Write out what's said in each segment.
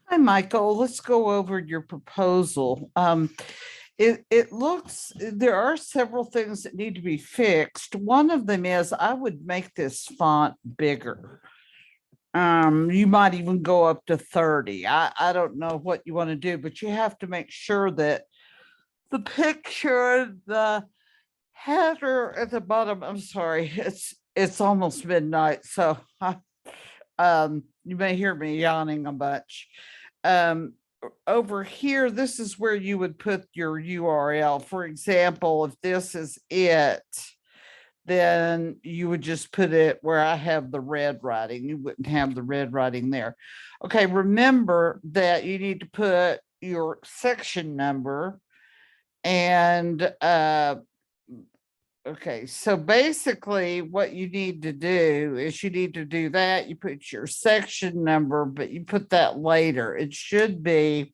Hi, Michael. Let's go over your proposal. It looks, there are several things that need to be fixed. One of them is I would make this font bigger. You might even go up to 30. I don't know what you want to do, but you have to make sure that the picture, the header at the bottom, I'm sorry, it's almost midnight, so you may hear me yawning a bunch. Um, Over here, this is where you would put your URL. For example, if this is it, then you would just put it where I have the red writing. You wouldn't have the red writing there. Okay, remember that you need to put your section number and okay, so basically what you need to do is you need to do that. You put your section number, but you put that later. It should be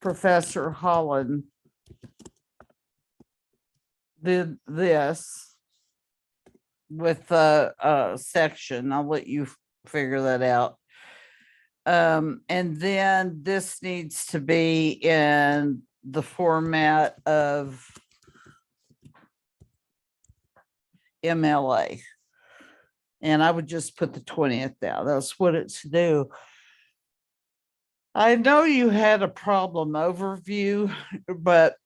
Professor Holland did this with the section. I'll let you figure that out. And then this needs to be in the format of MLA. And I would just put the 20th down. That's what it's due. I know you had a problem overview, but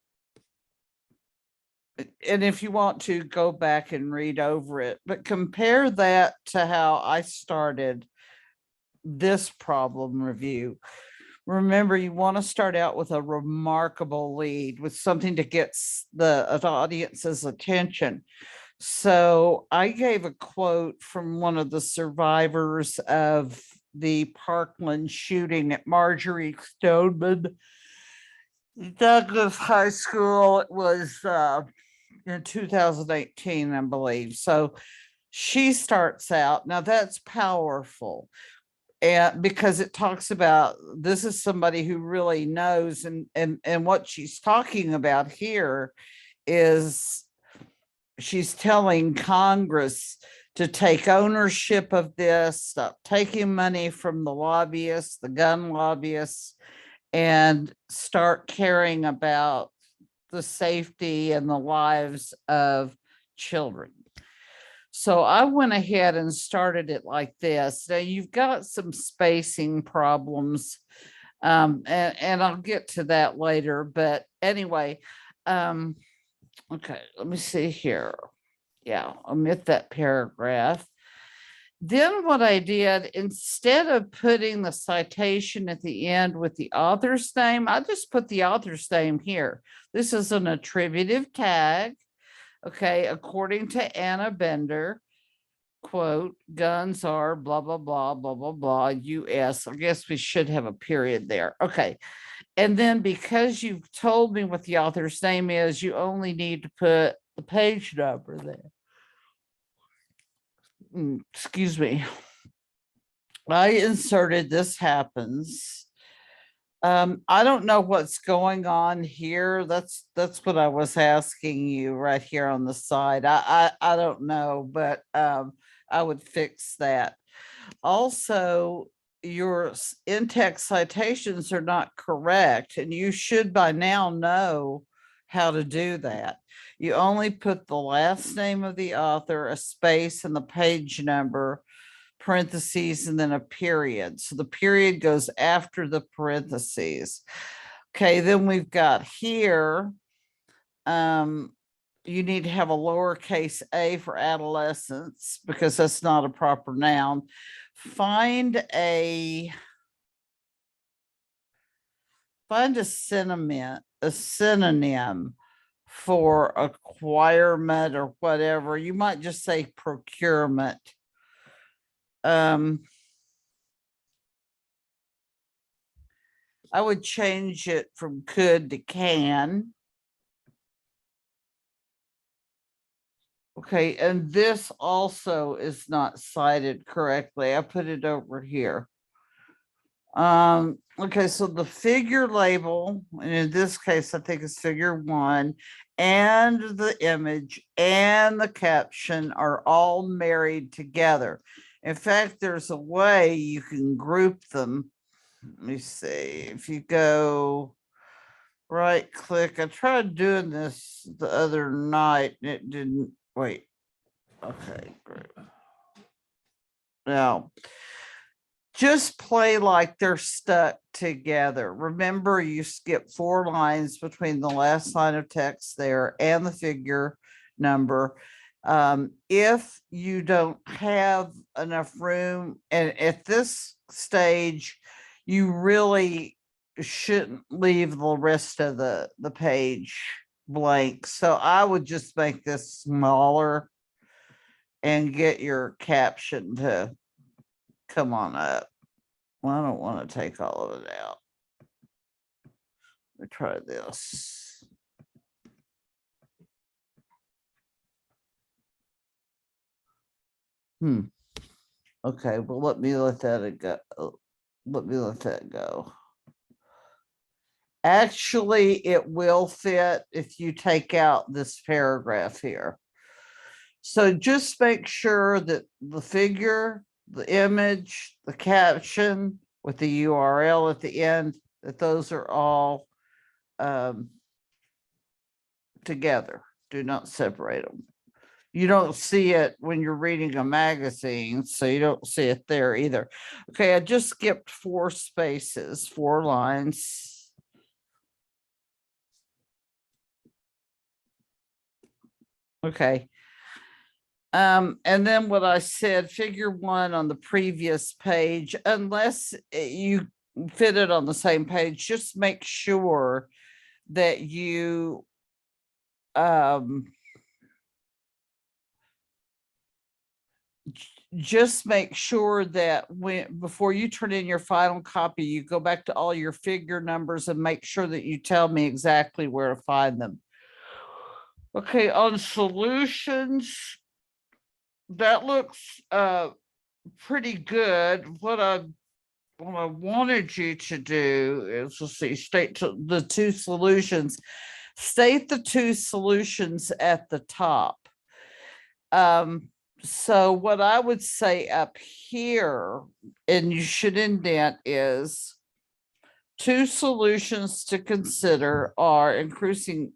and if you want to go back and read over it, but compare that to how I started this problem review. Remember, you want to start out with a remarkable lead, with something to get the audience's attention. So I gave a quote from one of the survivors of the Parkland shooting at Marjorie Stoneman Douglas High School. It was in 2018, I believe. So she starts out, now that's powerful. And because it talks about, this is somebody who really knows, and what she's talking about here is she's telling Congress to take ownership of this, stop taking money from the lobbyists, the gun lobbyists, and start caring about the safety and the lives of children. So I went ahead and started it like this. Now you've got some spacing problems, and I'll get to that later. But anyway, okay, let me see here. Yeah, omit that paragraph. Then what I did, instead of putting the citation at the end with the author's name, I just put the author's name here. This is an attributive tag. Okay, according to Anna Bender, quote, guns are blah, blah, blah, blah, blah, blah, US. I guess we should have a period there. Okay. And then because you've told me what the author's name is, you only need to put the page number there. Excuse me. I inserted this happens. I don't know what's going on here. That's what I was asking you right here on the side. I don't know, but I would fix that. Also, your in-text citations are not correct, and you should by now know how to do that. You only put the last name of the author, a space, and the page number, parentheses, and then a period. So the period goes after the parentheses. Okay, then we've got here, you need to have a lowercase a for adolescents because that's not a proper noun. Find a synonym for acquirement or whatever. You might just say procurement. I would change it from could to can. Okay, and this also is not cited correctly. I put it over here. Okay, so the figure label, and in this case, I think it's figure 1, and the image and the caption are all married together. In fact, there's a way you can group them let me see, if you go right click, I tried doing this the other night and it didn't, wait. Okay, great. Now, just play like they're stuck together. Remember, you skip 4 lines between the last line of text there and the figure number. If you don't have enough room, and at this stage, you really shouldn't leave the rest of the page blank. So I would just make this smaller and get your caption to come on up. Well, I don't want to take all of it out. Let me try this. Okay, well, let me let that go. Let me let that go. Actually, it will fit if you take out this paragraph here. So just make sure that the figure, the image, the caption with the URL at the end, that those are all together. Do not separate them. You don't see it when you're reading a magazine, so you don't see it there either. Okay, I just skipped 4 spaces, 4 lines. Okay. And then what I said, figure 1 on the previous page, unless you fit it on the same page, just make sure that you just make sure that before you turn in your final copy, you go back to all your figure numbers and make sure that you tell me exactly where to find them. Okay, on solutions, that looks pretty good. What I wanted you to do is, let's see, state the 2 solutions. State the 2 solutions at the top. So what I would say up here, and you should indent, is 2 solutions to consider are increasing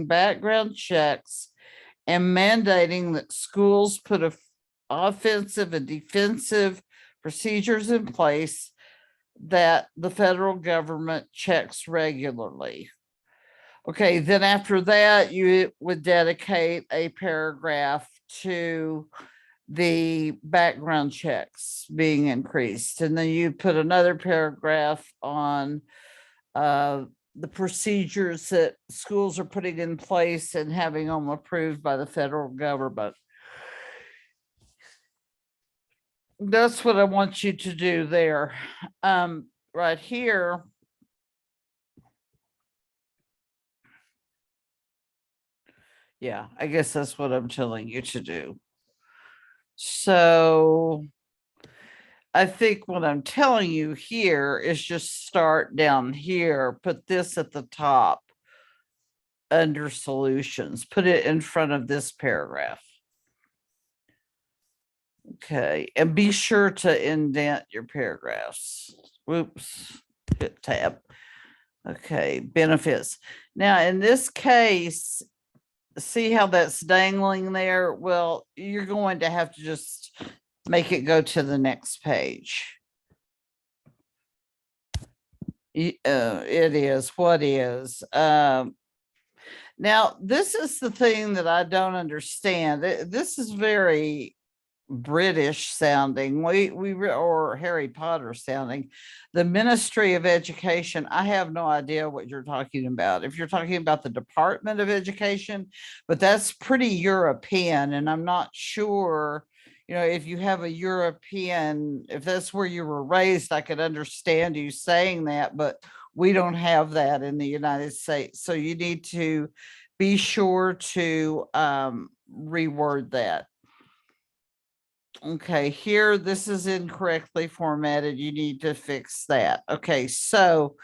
background checks and mandating that schools put offensive and defensive procedures in place that the federal government checks regularly. Okay, then after that, you would dedicate a paragraph to the background checks being increased. And then you put another paragraph on the procedures that schools are putting in place and having them approved by the federal government. That's what I want you to do there. Right here. Yeah, I guess that's what I'm telling you to do. So I think what I'm telling you here is just start down here, put this at the top under solutions, put it in front of this paragraph. Okay, and be sure to indent your paragraphs. Whoops, hit tab. Okay, benefits. Now, in this case, see how that's dangling there? Well, you're going to have to just make it go to the next page. It is what is. Now, this is the thing that I don't understand. This is very British sounding, or Harry Potter sounding. The Ministry of Education, I have no idea what you're talking about. If you're talking about the Department of Education, but that's pretty European, and I'm not sure, if you have a European, if that's where you were raised, I could understand you saying that, but we don't have that in the United States. So you need to be sure to reword that. Okay, here, this is incorrectly formatted. You need to fix that. Okay, so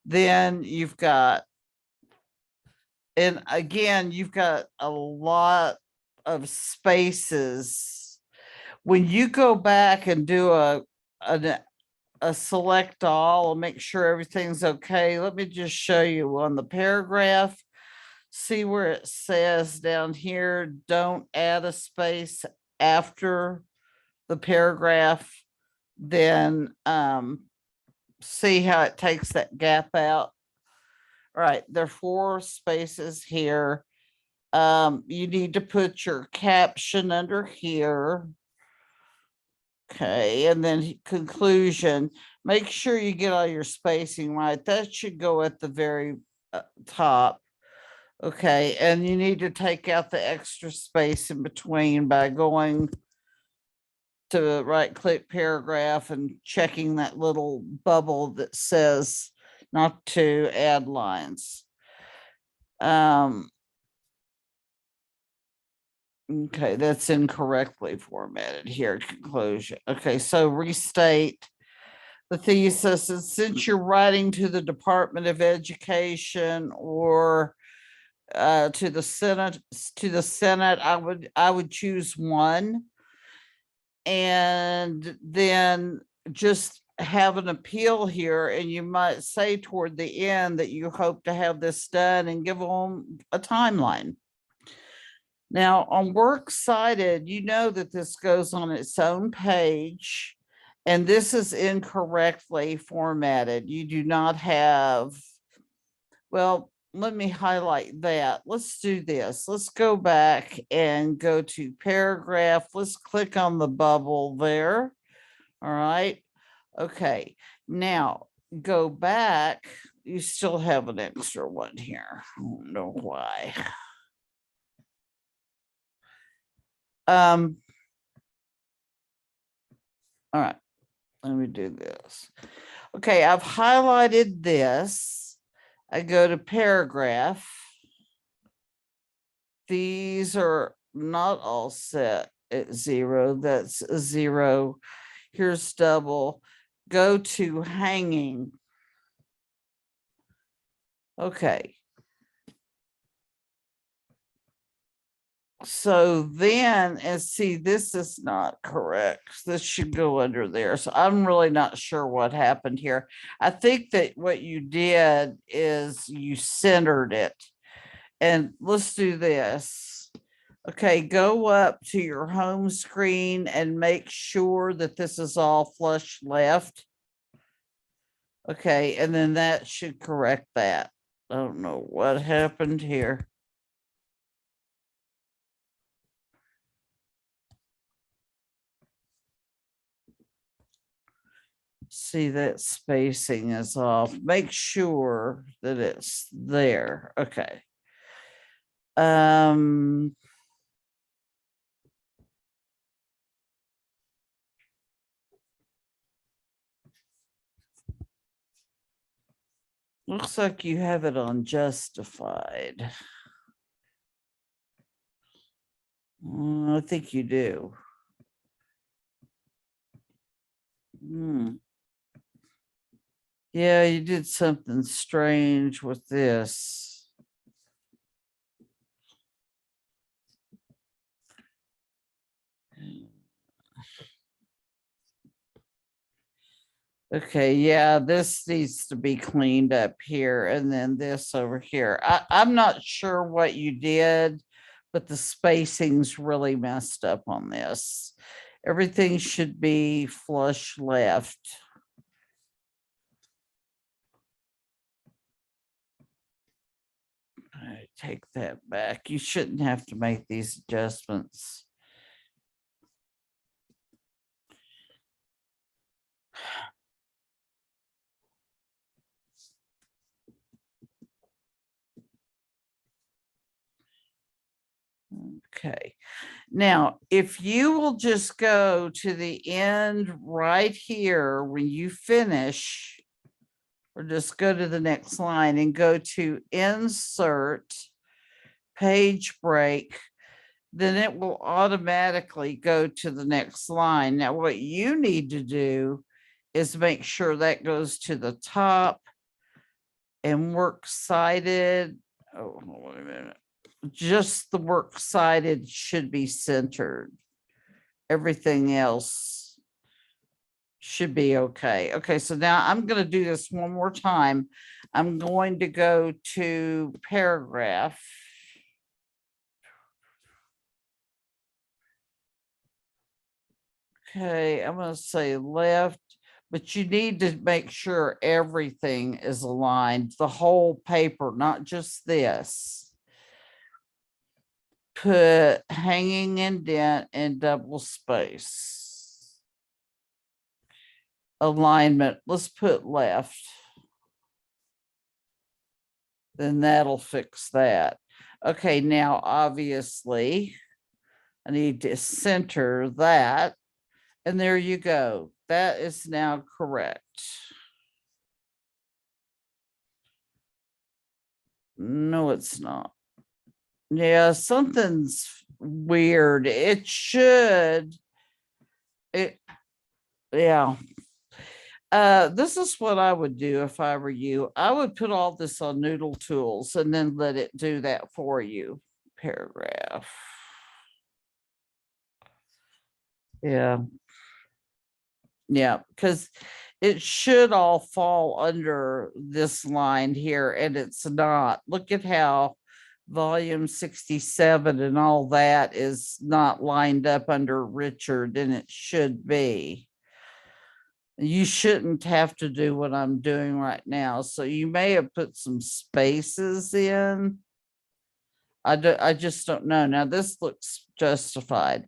then you've got, and again, you've got a lot of spaces. When you go back and do select all and make sure everything's okay. Let me just show you on the paragraph. See where it says down here, don't add a space after the paragraph. Then see how it takes that gap out. All right, there are 4 spaces here. You need to put your caption under here. Okay, and then conclusion, make sure you get all your spacing right. That should go at the very top. Okay, and you need to take out the extra space in between by going to right click paragraph and checking that little bubble that says not to add lines. Okay, that's incorrectly formatted here, conclusion. Okay, so restate the thesis. And since you're writing to the Department of Education or to the Senate, I would choose one. And then just have an appeal here, and you might say toward the end that you hope to have this done and give them a timeline. Now, on works cited, you know that this goes on its own page, and this is incorrectly formatted. You do not have, well, let me highlight that. Let's do this. Let's go back and go to paragraph. Let's click on the bubble there. All right. Okay. Now go back. You still have an extra one here. I don't know why. All right, let me do this. Okay, I've highlighted this. I go to paragraph. These are not all set at 0. That's a 0. Here's double. Go to hanging. Okay. So then, and see, this is not correct. This should go under there. So I'm really not sure what happened here. I think that what you did is you centered it. And let's do this. Okay, go up to your home screen and make sure that this is all flush left. Okay, and then that should correct that. I don't know what happened here. See, that spacing is off. Make sure that it's there. Okay. Looks like you have it on justified. I think you do. Yeah, you did something strange with this. Okay, yeah, this needs to be cleaned up here, and then this over here. I'm not sure what you did, but the spacing's really messed up on this. Everything should be flush left. I take that back. You shouldn't have to make these adjustments. Okay. Now, if you will just go to the end right here when you finish, or just go to the next line and go to insert page break, then it will automatically go to the next line. Now, what you need to do is make sure that goes to the top and works cited. Oh, wait a minute. Just the works cited should be centered. Everything else should be okay. Okay, so now I'm going to do this one more time. I'm going to go to paragraph. Okay, I'm going to say left, but you need to make sure everything is aligned, the whole paper, not just this. Put hanging indent and double space. Alignment, let's put left. Then that'll fix that. Okay, now obviously I need to center that. And there you go. That is now correct. No, it's not. Yeah, something's weird. It should. Yeah. This is what I would do if I were you. I would put all this on Noodle Tools and then let it do that for you. Paragraph. Yeah. Yeah, because it should all fall under this line here, and it's not. Look at how volume 67 and all that is not lined up under Richard, and it should be. You shouldn't have to do what I'm doing right now. So you may have put some spaces in. I just don't know. Now this looks justified.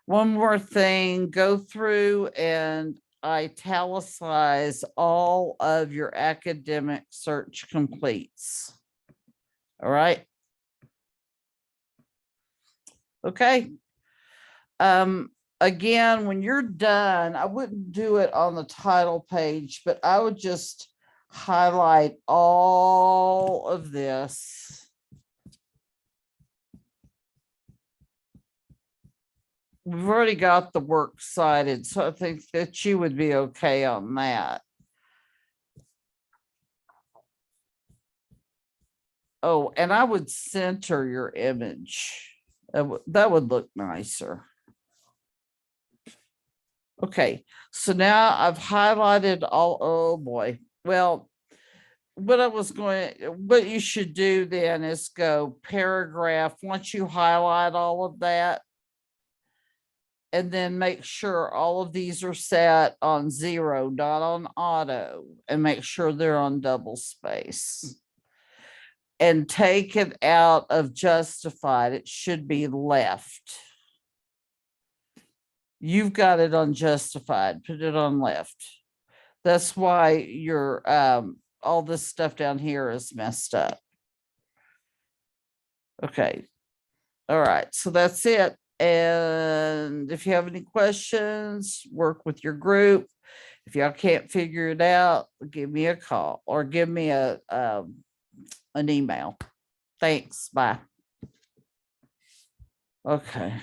One more thing, go through and italicize all of your academic search completes. All right. Okay. Again, when you're done, I wouldn't do it on the title page, but I would just highlight all of this. We've already got the work cited, so I think that you would be okay on that. Oh, and I would center your image. That would look nicer. Okay, so now I've highlighted all, oh boy. Well, what you should do then is go paragraph, once you highlight all of that, and then make sure all of these are set on 0, not on auto, and make sure they're on double space. And take it out of justified. It should be left. You've got it on justified, put it on left. That's why your all this stuff down here is messed up. Okay. All right, so that's it. And if you have any questions, work with your group. If y'all can't figure it out, give me a call or give me an email. Thanks. Bye. Okay.